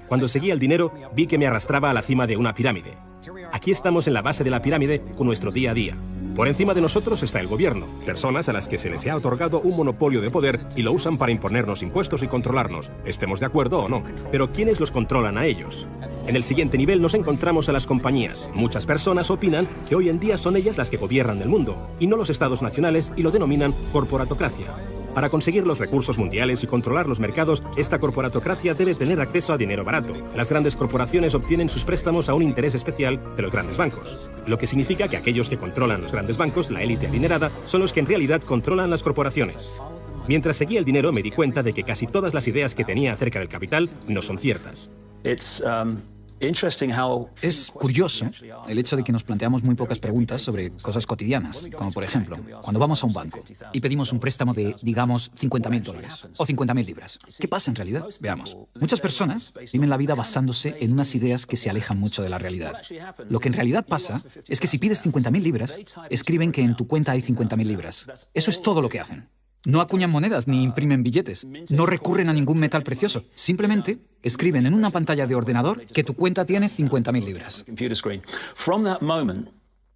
Cuando seguía el dinero, vi que me arrastraba a la cima de una pirámide. Aquí estamos en la base de la pirámide con nuestro día a día. Por encima de nosotros está el gobierno, personas a las que se les ha otorgado un monopolio de poder y lo usan para imponernos impuestos y controlarnos, estemos de acuerdo o no. Pero ¿quiénes los controlan a ellos? En el siguiente nivel nos encontramos a las compañías. Muchas personas opinan que hoy en día son ellas las que gobiernan el mundo, y no los estados nacionales, y lo denominan corporatocracia. Para conseguir los recursos mundiales y controlar los mercados, esta corporatocracia debe tener acceso a dinero barato. Las grandes corporaciones obtienen sus préstamos a un interés especial de los grandes bancos, lo que significa que aquellos que controlan los grandes bancos, la élite adinerada, son los que en realidad controlan las corporaciones. Mientras seguía el dinero, me di cuenta de que casi todas las ideas que tenía acerca del capital no son ciertas. Es curioso el hecho de que nos planteamos muy pocas preguntas sobre cosas cotidianas, como por ejemplo, cuando vamos a un banco y pedimos un préstamo de, digamos, $50.000 o 50.000 libras. ¿Qué pasa en realidad? Veamos. Muchas personas viven la vida basándose en unas ideas que se alejan mucho de la realidad. Lo que en realidad pasa es que si pides 50.000 libras, escriben que en tu cuenta hay 50.000 libras. Eso es todo lo que hacen. No acuñan monedas ni imprimen billetes. No recurren a ningún metal precioso. Simplemente escriben en una pantalla de ordenador que tu cuenta tiene 50.000 libras.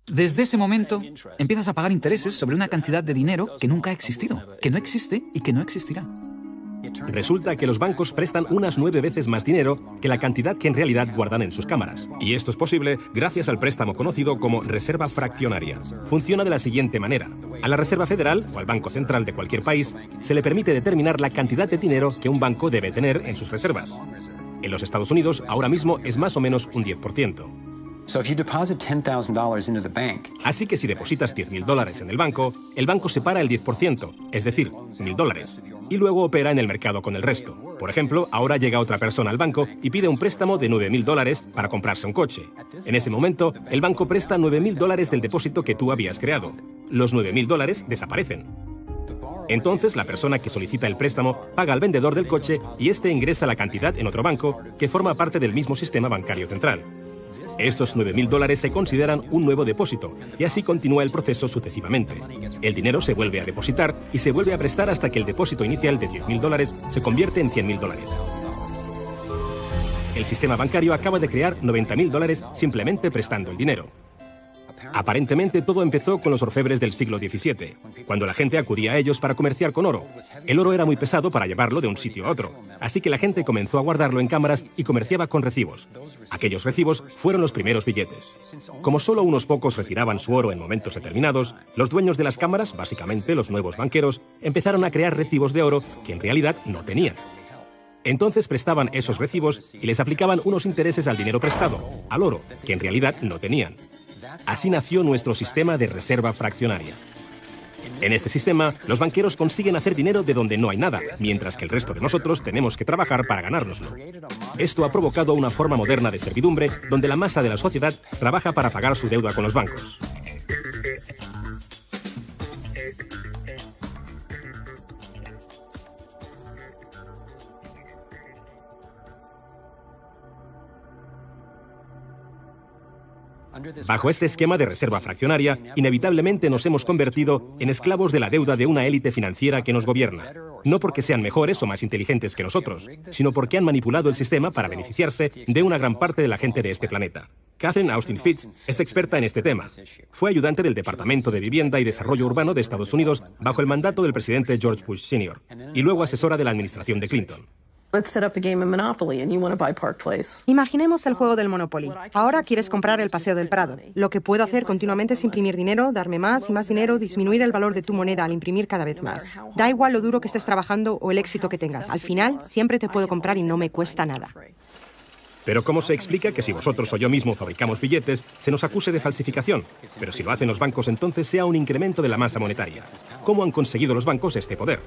Desde ese momento, empiezas a pagar intereses sobre una cantidad de dinero que nunca ha existido, que no existe y que no existirá. Resulta que los bancos prestan unas 9 veces más dinero que la cantidad que en realidad guardan en sus cámaras. Y esto es posible gracias al préstamo conocido como reserva fraccionaria. Funciona de la siguiente manera. A la Reserva Federal, o al Banco Central de cualquier país, se le permite determinar la cantidad de dinero que un banco debe tener en sus reservas. En los Estados Unidos, ahora mismo es más o menos un 10%. Así que si depositas $10.000 en el banco separa el 10%, es decir, $1.000, y luego opera en el mercado con el resto. Por ejemplo, ahora llega otra persona al banco y pide un préstamo de $9.000 para comprarse un coche. En ese momento, el banco presta $9.000 del depósito que tú habías creado. Los $9.000 desaparecen. Entonces, la persona que solicita el préstamo paga al vendedor del coche y este ingresa la cantidad en otro banco que forma parte del mismo sistema bancario central. Estos $9.000 se consideran un nuevo depósito, y así continúa el proceso sucesivamente. El dinero se vuelve a depositar y se vuelve a prestar hasta que el depósito inicial de $10.000 se convierte en $100.000. El sistema bancario acaba de crear $90.000 simplemente prestando el dinero. Aparentemente todo empezó con los orfebres del siglo XVII, cuando la gente acudía a ellos para comerciar con oro. El oro era muy pesado para llevarlo de un sitio a otro, así que la gente comenzó a guardarlo en cámaras y comerciaba con recibos. Aquellos recibos fueron los primeros billetes. Como solo unos pocos retiraban su oro en momentos determinados, los dueños de las cámaras, básicamente los nuevos banqueros, empezaron a crear recibos de oro que en realidad no tenían. Entonces prestaban esos recibos y les aplicaban unos intereses al dinero prestado, al oro, que en realidad no tenían. Así nació nuestro sistema de reserva fraccionaria. En este sistema, los banqueros consiguen hacer dinero de donde no hay nada, mientras que el resto de nosotros tenemos que trabajar para ganárnoslo. Esto ha provocado una forma moderna de servidumbre donde la masa de la sociedad trabaja para pagar su deuda con los bancos. Bajo este esquema de reserva fraccionaria, inevitablemente nos hemos convertido en esclavos de la deuda de una élite financiera que nos gobierna. No porque sean mejores o más inteligentes que nosotros, sino porque han manipulado el sistema para beneficiarse de una gran parte de la gente de este planeta. Catherine Austin Fitts es experta en este tema. Fue ayudante del Departamento de Vivienda y Desarrollo Urbano de Estados Unidos bajo el mandato del presidente George Bush Sr. y luego asesora de la administración de Clinton. Imaginemos el juego del Monopoly. Ahora quieres comprar el Paseo del Prado. Lo que puedo hacer continuamente es imprimir dinero, darme más y más dinero, disminuir el valor de tu moneda al imprimir cada vez más. Da igual lo duro que estés trabajando o el éxito que tengas. Al final, siempre te puedo comprar y no me cuesta nada. Pero ¿cómo se explica que si vosotros o yo mismo fabricamos billetes, se nos acuse de falsificación? Pero si lo hacen los bancos, entonces sea un incremento de la masa monetaria. ¿Cómo han conseguido los bancos este poder?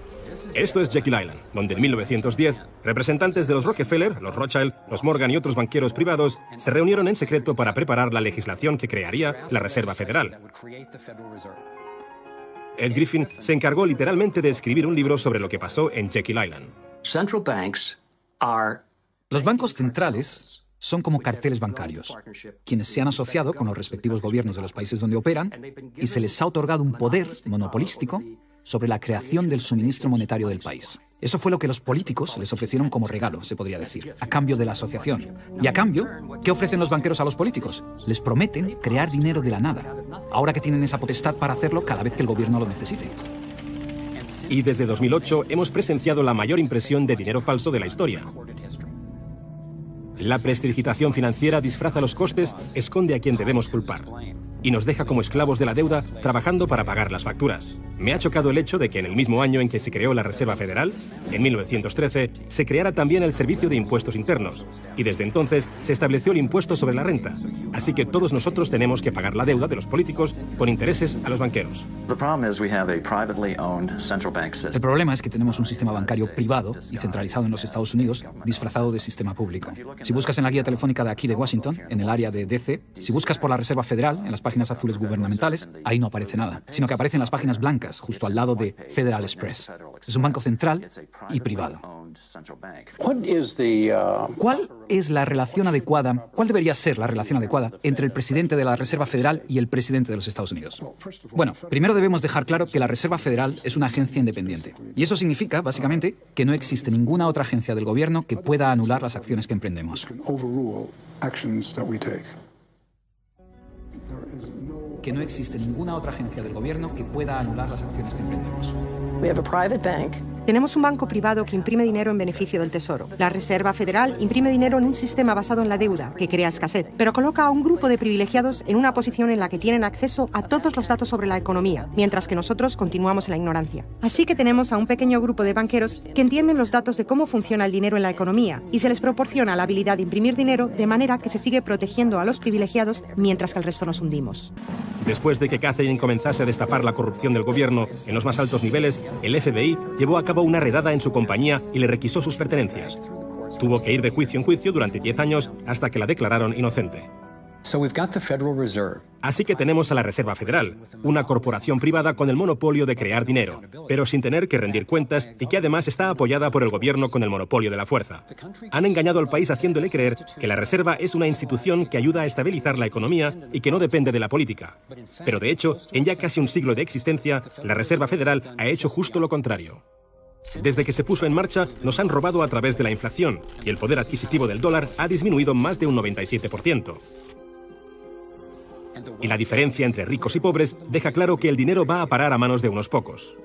Esto es Jekyll Island, donde en 1910, representantes de los Rockefeller, los Rothschild, los Morgan y otros banqueros privados se reunieron en secreto para preparar la legislación que crearía la Reserva Federal. Ed Griffin se encargó literalmente de escribir un libro sobre lo que pasó en Jekyll Island. Los bancos centrales son como carteles bancarios, quienes se han asociado con los respectivos gobiernos de los países donde operan y se les ha otorgado un poder monopolístico sobre la creación del suministro monetario del país. Eso fue lo que los políticos les ofrecieron como regalo, se podría decir, a cambio de la asociación. Y a cambio, ¿qué ofrecen los banqueros a los políticos? Les prometen crear dinero de la nada, ahora que tienen esa potestad para hacerlo cada vez que el gobierno lo necesite. Y desde 2008 hemos presenciado la mayor impresión de dinero falso de la historia. La prestidigitación financiera disfraza los costes, esconde a quien debemos culpar y nos deja como esclavos de la deuda trabajando para pagar las facturas. Me ha chocado el hecho de que en el mismo año en que se creó la Reserva Federal, en 1913, se creara también el Servicio de Impuestos Internos, y desde entonces se estableció el impuesto sobre la renta. Así que todos nosotros tenemos que pagar la deuda de los políticos con intereses a los banqueros. El problema es que tenemos un sistema bancario privado y centralizado en los Estados Unidos, disfrazado de sistema público. Si buscas en la guía telefónica de aquí de Washington, en el área de DC, si buscas por la Reserva Federal, en las páginas azules gubernamentales, ahí no aparece nada, sino que aparecen las páginas blancas, justo al lado de Federal Express. Es un banco central y privado. ¿Cuál es la relación adecuada, cuál debería ser la relación adecuada entre el presidente de la Reserva Federal y el presidente de los Estados Unidos? Bueno, primero debemos dejar claro que la Reserva Federal es una agencia independiente. Y eso significa, básicamente, que no existe ninguna otra agencia del gobierno que pueda anular las acciones que emprendemos. Que no existe ninguna otra agencia del gobierno que pueda anular las acciones que emprendemos. Tenemos un banco privado que imprime dinero en beneficio del Tesoro. La Reserva Federal imprime dinero en un sistema basado en la deuda, que crea escasez, pero coloca a un grupo de privilegiados en una posición en la que tienen acceso a todos los datos sobre la economía, mientras que nosotros continuamos en la ignorancia. Así que tenemos a un pequeño grupo de banqueros que entienden los datos de cómo funciona el dinero en la economía, y se les proporciona la habilidad de imprimir dinero de manera que se sigue protegiendo a los privilegiados mientras que el resto nos hundimos. Después de que Catherine comenzase a destapar la corrupción del gobierno en los más altos niveles, el FBI llevó a cabo una redada en su compañía y le requisó sus pertenencias. Tuvo que ir de juicio en juicio durante 10 años hasta que la declararon inocente. Así que tenemos a la Reserva Federal, una corporación privada con el monopolio de crear dinero, pero sin tener que rendir cuentas y que además está apoyada por el gobierno con el monopolio de la fuerza. Han engañado al país haciéndole creer que la Reserva es una institución que ayuda a estabilizar la economía y que no depende de la política. Pero de hecho, en ya casi un siglo de existencia, la Reserva Federal ha hecho justo lo contrario. Desde que se puso en marcha, nos han robado a través de la inflación y el poder adquisitivo del dólar ha disminuido más de un 97%. Y la diferencia entre ricos y pobres deja claro que el dinero va a parar a manos de unos pocos.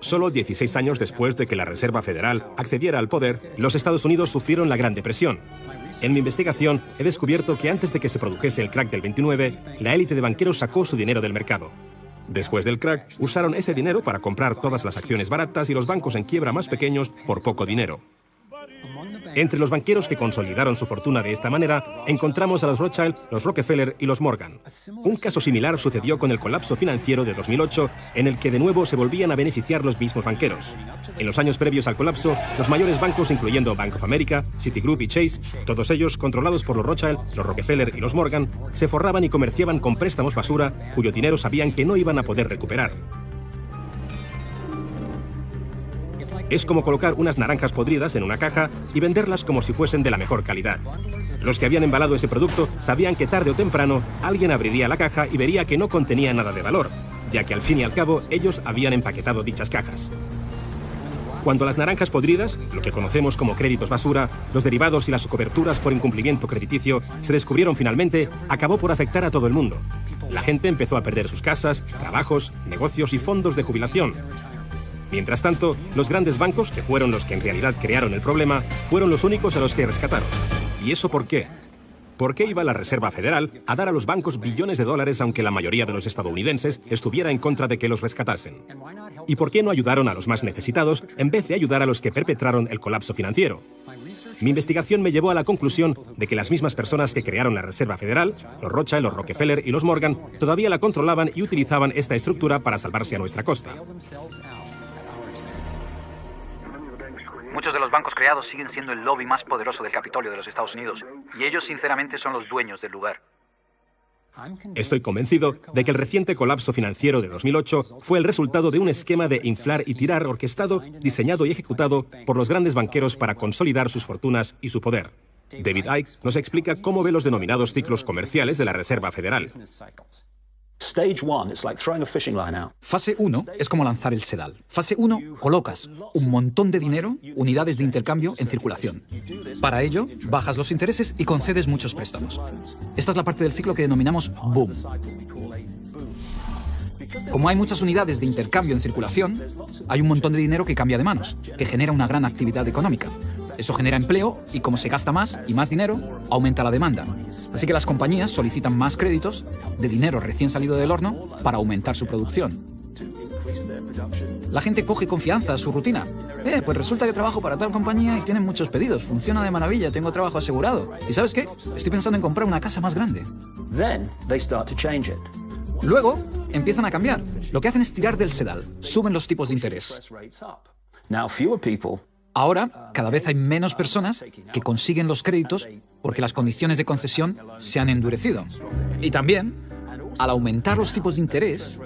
Solo 16 años después de que la Reserva Federal accediera al poder, los Estados Unidos sufrieron la Gran Depresión. En mi investigación he descubierto que antes de que se produjese el crack del 29, la élite de banqueros sacó su dinero del mercado. Después del crack, usaron ese dinero para comprar todas las acciones baratas y los bancos en quiebra más pequeños por poco dinero. Entre los banqueros que consolidaron su fortuna de esta manera, encontramos a los Rothschild, los Rockefeller y los Morgan. Un caso similar sucedió con el colapso financiero de 2008, en el que de nuevo se volvían a beneficiar los mismos banqueros. En los años previos al colapso, los mayores bancos, incluyendo Bank of America, Citigroup y Chase, todos ellos controlados por los Rothschild, los Rockefeller y los Morgan, se forraban y comerciaban con préstamos basura, cuyo dinero sabían que no iban a poder recuperar. Es como colocar unas naranjas podridas en una caja y venderlas como si fuesen de la mejor calidad. Los que habían embalado ese producto sabían que tarde o temprano alguien abriría la caja y vería que no contenía nada de valor, ya que al fin y al cabo ellos habían empaquetado dichas cajas. Cuando las naranjas podridas, lo que conocemos como créditos basura, los derivados y las coberturas por incumplimiento crediticio se descubrieron finalmente, acabó por afectar a todo el mundo. La gente empezó a perder sus casas, trabajos, negocios y fondos de jubilación. Mientras tanto, los grandes bancos, que fueron los que en realidad crearon el problema, fueron los únicos a los que rescataron. ¿Y eso por qué? ¿Por qué iba la Reserva Federal a dar a los bancos billones de dólares aunque la mayoría de los estadounidenses estuviera en contra de que los rescatasen? ¿Y por qué no ayudaron a los más necesitados en vez de ayudar a los que perpetraron el colapso financiero? Mi investigación me llevó a la conclusión de que las mismas personas que crearon la Reserva Federal, los Rothschild, los Rockefeller y los Morgan, todavía la controlaban y utilizaban esta estructura para salvarse a nuestra costa. Muchos de los bancos creados siguen siendo el lobby más poderoso del Capitolio de los Estados Unidos, y ellos sinceramente son los dueños del lugar. Estoy convencido de que el reciente colapso financiero de 2008 fue el resultado de un esquema de inflar y tirar orquestado, diseñado y ejecutado por los grandes banqueros para consolidar sus fortunas y su poder. David Icke nos explica cómo ve los denominados ciclos comerciales de la Reserva Federal. Fase 1 es como lanzar el sedal. Fase 1, colocas un montón de dinero, unidades de intercambio, en circulación. Para ello, bajas los intereses y concedes muchos préstamos. Esta es la parte del ciclo que denominamos boom. Como hay muchas unidades de intercambio en circulación, hay un montón de dinero que cambia de manos, que genera una gran actividad económica. Eso genera empleo y como se gasta más y más dinero, aumenta la demanda. Así que las compañías solicitan más créditos de dinero recién salido del horno para aumentar su producción. La gente coge confianza a su rutina. Pues resulta que trabajo para tal compañía y tienen muchos pedidos. Funciona de maravilla, tengo trabajo asegurado. ¿Y sabes qué? Estoy pensando en comprar una casa más grande. Luego, empiezan a cambiar. Lo que hacen es tirar del sedal. Suben los tipos de interés. Ahora, cada vez hay menos personas que consiguen los créditos porque las condiciones de concesión se han endurecido. Y también, al aumentar los tipos de interés,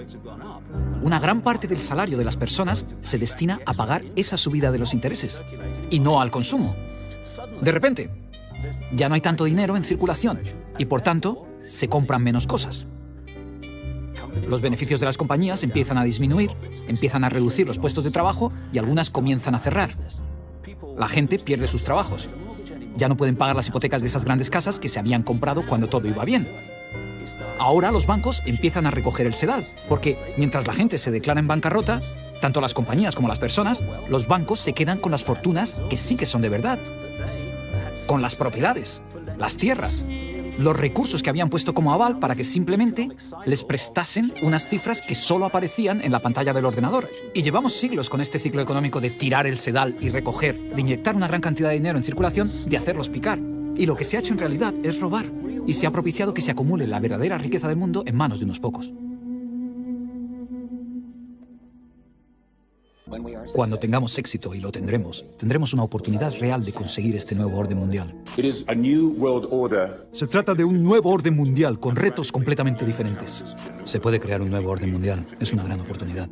una gran parte del salario de las personas se destina a pagar esa subida de los intereses y no al consumo. De repente, ya no hay tanto dinero en circulación y, por tanto, se compran menos cosas. Los beneficios de las compañías empiezan a disminuir, empiezan a reducir los puestos de trabajo y algunas comienzan a cerrar. La gente pierde sus trabajos. Ya no pueden pagar las hipotecas de esas grandes casas que se habían comprado cuando todo iba bien. Ahora los bancos empiezan a recoger el sedal, porque mientras la gente se declara en bancarrota, tanto las compañías como las personas, los bancos se quedan con las fortunas que sí que son de verdad. Con las propiedades, las tierras, los recursos que habían puesto como aval para que simplemente les prestasen unas cifras que solo aparecían en la pantalla del ordenador. Y llevamos siglos con este ciclo económico de tirar el sedal y recoger, de inyectar una gran cantidad de dinero en circulación, de hacerlos picar. Y lo que se ha hecho en realidad es robar. Y se ha propiciado que se acumule la verdadera riqueza del mundo en manos de unos pocos. Cuando tengamos éxito, y lo tendremos, tendremos una oportunidad real de conseguir este nuevo orden mundial. Se trata de un nuevo orden mundial con retos completamente diferentes. Se puede crear un nuevo orden mundial. Es una gran oportunidad.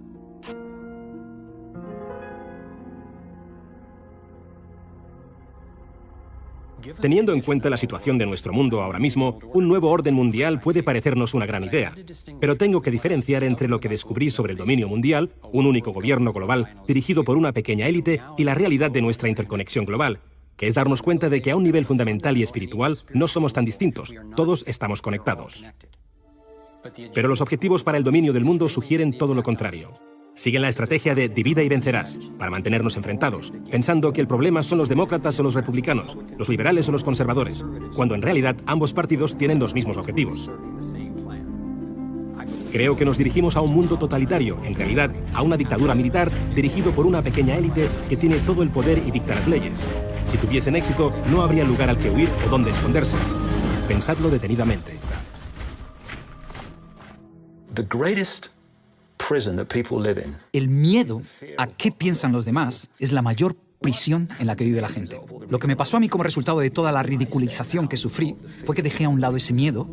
Teniendo en cuenta la situación de nuestro mundo ahora mismo, un nuevo orden mundial puede parecernos una gran idea. Pero tengo que diferenciar entre lo que descubrí sobre el dominio mundial, un único gobierno global dirigido por una pequeña élite, y la realidad de nuestra interconexión global, que es darnos cuenta de que a un nivel fundamental y espiritual no somos tan distintos, todos estamos conectados. Pero los objetivos para el dominio del mundo sugieren todo lo contrario. Siguen la estrategia de divida y vencerás, para mantenernos enfrentados, pensando que el problema son los demócratas o los republicanos, los liberales o los conservadores, cuando en realidad ambos partidos tienen los mismos objetivos. Creo que nos dirigimos a un mundo totalitario, en realidad a una dictadura militar dirigido por una pequeña élite que tiene todo el poder y dicta las leyes. Si tuviesen éxito, no habría lugar al que huir o dónde esconderse. Pensadlo detenidamente. El miedo a qué piensan los demás es la mayor prisión en la que vive la gente. Lo que me pasó a mí como resultado de toda la ridiculización que sufrí fue que dejé a un lado ese miedo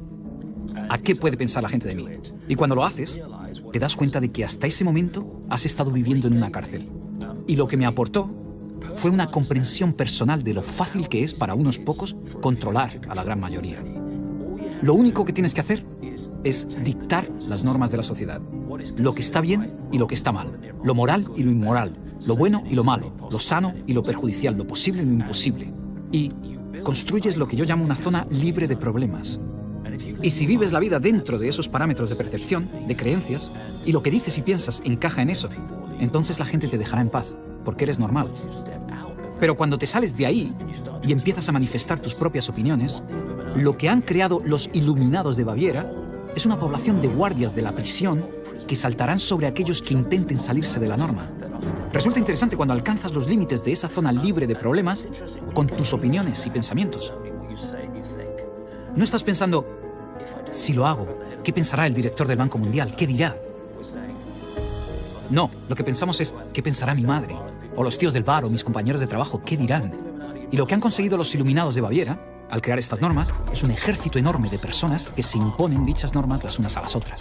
a qué puede pensar la gente de mí. Y cuando lo haces, te das cuenta de que hasta ese momento has estado viviendo en una cárcel. Y lo que me aportó fue una comprensión personal de lo fácil que es para unos pocos controlar a la gran mayoría. Lo único que tienes que hacer es dictar las normas de la sociedad. Lo que está bien y lo que está mal. Lo moral y lo inmoral. Lo bueno y lo malo. Lo sano y lo perjudicial. Lo posible y lo imposible. Y construyes lo que yo llamo una zona libre de problemas. Y si vives la vida dentro de esos parámetros de percepción, de creencias, y lo que dices y piensas encaja en eso, entonces la gente te dejará en paz, porque eres normal. Pero cuando te sales de ahí y empiezas a manifestar tus propias opiniones, lo que han creado los iluminados de Baviera es una población de guardias de la prisión que saltarán sobre aquellos que intenten salirse de la norma. Resulta interesante cuando alcanzas los límites de esa zona libre de problemas con tus opiniones y pensamientos. No estás pensando, si lo hago, ¿qué pensará el director del Banco Mundial? ¿Qué dirá? No, lo que pensamos es, ¿qué pensará mi madre? O los tíos del bar o mis compañeros de trabajo, ¿qué dirán? Y lo que han conseguido los iluminados de Baviera, al crear estas normas, es un ejército enorme de personas que se imponen dichas normas las unas a las otras.